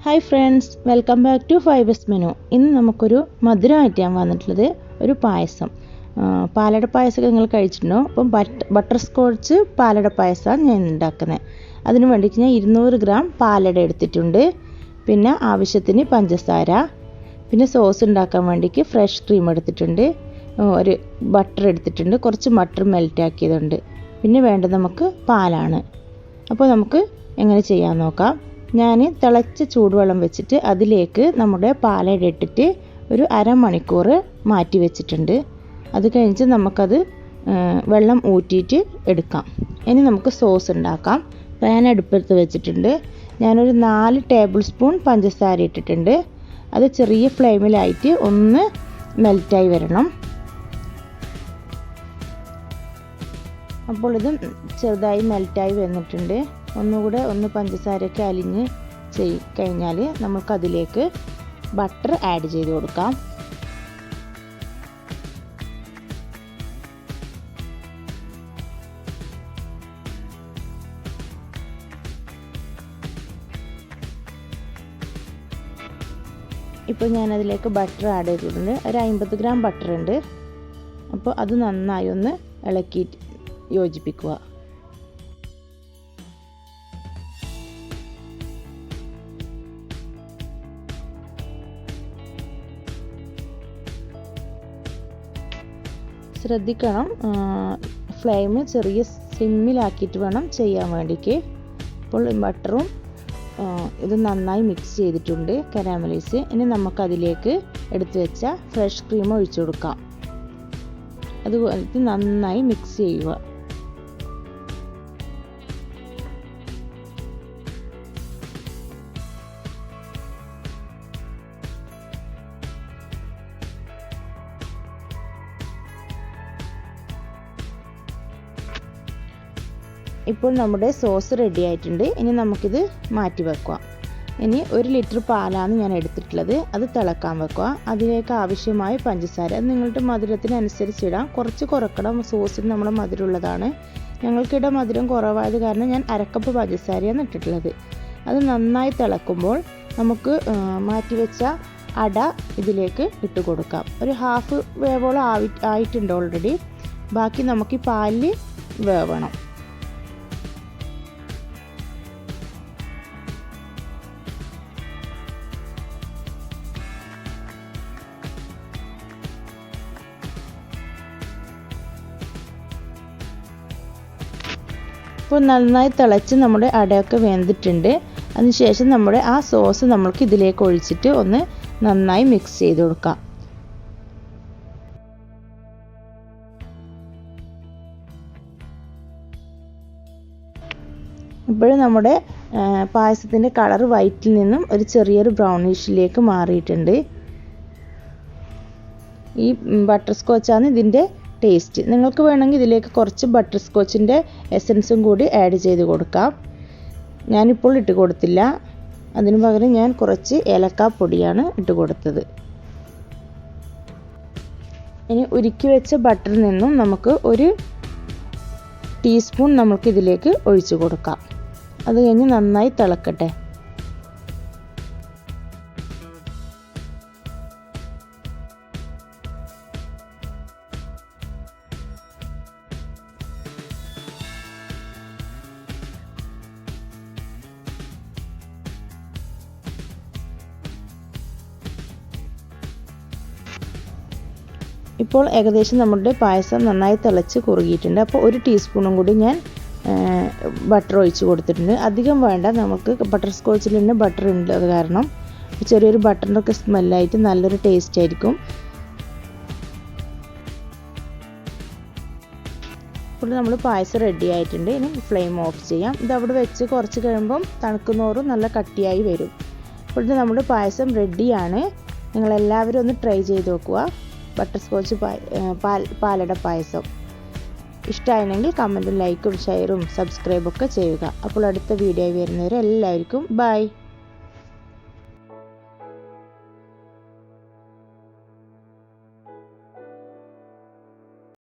Hi friends, welcome back to Fibus menu. ഇന്ന് നമുക്കൊരു മധുരമായിട്ട് ഞാൻ വന്നിട്ടുള്ളത് ഒരു പായസം. പാലട പായസമൊക്കെ നിങ്ങൾ കഴിച്ചിട്ടുണ്ടോ? അപ്പം ബട്ടർ സ്കോച്ച് പാലട പായസമാണ് ഞാൻ ഉണ്ടാക്കുന്നത്. അതിന് വേണ്ടിയിട്ട് ഞാൻ 200 ഗ്രാം പാലട എടുത്തിട്ടുണ്ട്. പിന്നെ ആവശ്യത്തിന് പഞ്ചസാര, പിന്നെ സോസ് ഉണ്ടാക്കാൻ വേണ്ടിയിട്ട് ഫ്രഷ് ക്രീം എടുത്തിട്ടുണ്ട്, ഒരു ബട്ടർ എടുത്തിട്ടുണ്ട്, കുറച്ച് ബട്ടർ മെൽറ്റ് ആക്കിയതുണ്ട്. പിന്നെ വേണ്ടത് നമുക്ക് പാലാണ്. അപ്പോൾ നമുക്ക് എങ്ങനെ ചെയ്യാൻ നോക്കാം. ഞാൻ തിളച്ച ചൂടുവെള്ളം വെച്ചിട്ട് അതിലേക്ക് നമ്മുടെ പാലട ഇട്ടിട്ട് ഒരു അരമണിക്കൂർ മാറ്റി വെച്ചിട്ടുണ്ട്. അത് കഴിഞ്ഞിട്ട് നമുക്കത് വെള്ളം ഊറ്റിയിട്ട് എടുക്കാം. ഇനി നമുക്ക് സോസ് ഉണ്ടാക്കാം. പാൻ അടുപ്പത്ത് വെച്ചിട്ടുണ്ട്. ഞാനൊരു 4 ടേബിൾ സ്പൂൺ പഞ്ചസാര ഇട്ടിട്ടുണ്ട്. അത് ചെറിയ ഫ്ലെയിമിലായിട്ട് ഒന്ന് മെൽറ്റായി വരണം. അപ്പോൾ ഇത് ചെറുതായി മെൽറ്റായി വന്നിട്ടുണ്ട്. ഒന്നുകൂടെ പഞ്ചസാരയൊക്കെ അലിഞ്ഞ് കഴിഞ്ഞാൽ നമുക്കതിലേക്ക് ബട്ടർ ആഡ് ചെയ്ത് കൊടുക്കാം. ഇപ്പോൾ ഞാനതിലേക്ക് ബട്ടർ ആഡ് ചെയ്തിട്ടുണ്ട്. ഒരു 50 ഗ്രാം ബട്ടർ ഉണ്ട്. അപ്പോൾ അത് നന്നായി ഒന്ന് ഇളക്കി യോജിപ്പിക്കുക. ശ്രദ്ധിക്കണം, ഫ്ലെയിം ചെറിയ സിമ്മിലാക്കിയിട്ട് വേണം ചെയ്യാൻ വേണ്ടിയിട്ട്. അപ്പോൾ ബട്ടറും ഇത് നന്നായി മിക്സ് ചെയ്തിട്ടുണ്ട്, കരാമലൈസ്. ഇനി നമുക്കതിലേക്ക് എടുത്തു വെച്ച ഫ്രഷ് ക്രീം ഒഴിച്ചു കൊടുക്കാം. അതുപോലെ നന്നായി മിക്സ് ചെയ്യുക. ഇപ്പോൾ നമ്മുടെ സോസ് റെഡി ആയിട്ടുണ്ട്. ഇനി നമുക്കിത് മാറ്റി വെക്കാം. ഇനി 1 ലിറ്റർ പാലാണ് ഞാൻ എടുത്തിട്ടുള്ളത്. അത് തിളക്കാൻ വെക്കുക. അതിലേക്ക് ആവശ്യമായ പഞ്ചസാര നിങ്ങളുടെ മധുരത്തിനനുസരിച്ച് ഇടാം. കുറച്ച് കുറക്കണം, സോസിന് നമ്മുടെ മധുരമുള്ളതാണ്. ഞങ്ങൾക്കിടെ മധുരം കുറവായത് കാരണം ഞാൻ 1 കപ്പ് പഞ്ചസാരയാണ് ഇട്ടിട്ടുള്ളത്. അത് നന്നായി തിളക്കുമ്പോൾ നമുക്ക് മാറ്റി വെച്ച അട ഇതിലേക്ക് ഇട്ട് കൊടുക്കാം. ഒരു ഹാഫ് വേവോളം ആയിട്ടുണ്ട് ഓൾറെഡി. ബാക്കി നമുക്ക് ഈ പാലിൽ വേവണം. ഇപ്പോൾ നന്നായി തിളച്ച് നമ്മുടെ അടയൊക്കെ വെന്തിട്ടുണ്ട്. അതിനുശേഷം നമ്മുടെ ആ സോസ് നമ്മൾക്ക് ഇതിലേക്ക് ഒഴിച്ചിട്ട് ഒന്ന് നന്നായി മിക്സ് ചെയ്ത് കൊടുക്കാം. ഇപ്പോൾ നമ്മുടെ പായസത്തിൻ്റെ കളർ വൈറ്റിൽ നിന്നും ഒരു ചെറിയൊരു ബ്രൗണിഷിലേക്ക് മാറിയിട്ടുണ്ട്. ഈ ബട്ടർ സ്കോച്ചാണ് ഇതിൻ്റെ ടേസ്റ്റ്. നിങ്ങൾക്ക് വേണമെങ്കിൽ ഇതിലേക്ക് കുറച്ച് ബട്ടർ സ്കോച്ചിൻ്റെ എസൻസും കൂടി ആഡ് ചെയ്ത് കൊടുക്കാം. ഞാനിപ്പോൾ ഇട്ട് കൊടുത്തില്ല. അതിനു പകരം ഞാൻ കുറച്ച് ഏലക്കാപ്പൊടിയാണ് ഇട്ട് കൊടുത്തത്. ഇനി ഉരുക്കി വെച്ച ബട്ടറിൽ നിന്നും നമുക്ക് 1 ടീസ്പൂൺ നമുക്ക് ഇതിലേക്ക് ഒഴിച്ചു കൊടുക്കാം. അത് കഴിഞ്ഞ് നന്നായി തിളക്കട്ടെ. ഇപ്പോൾ ഏകദേശം നമ്മുടെ പായസം നന്നായി തിളച്ച് കുറുകിയിട്ടുണ്ട്. അപ്പോൾ 1 ടീസ്പൂണും കൂടി ഞാൻ ബട്ടർ ഒഴിച്ച് കൊടുത്തിട്ടുണ്ട്. അധികം വേണ്ട, നമുക്ക് ബട്ടർ സ്കോച്ചിൽ തന്നെ ബട്ടർ ഉണ്ട്. അത് കാരണം ചെറിയൊരു ബട്ടറിൻ്റെ ഒക്കെ സ്മെല്ലായിട്ട് നല്ലൊരു ടേസ്റ്റ് ആയിരിക്കും. ഇപ്പോൾ നമ്മൾ പായസം റെഡി ആയിട്ടുണ്ട്. ഇനി ഫ്ലെയിം ഓഫ് ചെയ്യാം. ഇത് അവിടെ വെച്ച് കുറച്ച് കഴിയുമ്പം തണുക്കുന്നോറും നല്ല കട്ടിയായി വരും. അപ്പോൾ ഇത് നമ്മുടെ പായസം റെഡിയാണ്. നിങ്ങളെല്ലാവരും ഒന്ന് ട്രൈ ചെയ്ത് നോക്കുക. ബട്ടർ സ്കോച്ച് പാലട പായസം ഇഷ്ടമായെങ്കിൽ കമൻറ്റും ലൈക്കും ഷെയറും സബ്സ്ക്രൈബൊക്കെ ചെയ്യുക. അപ്പോൾ അടുത്ത വീഡിയോ വരുന്നവരെ എല്ലാവർക്കും ബൈ.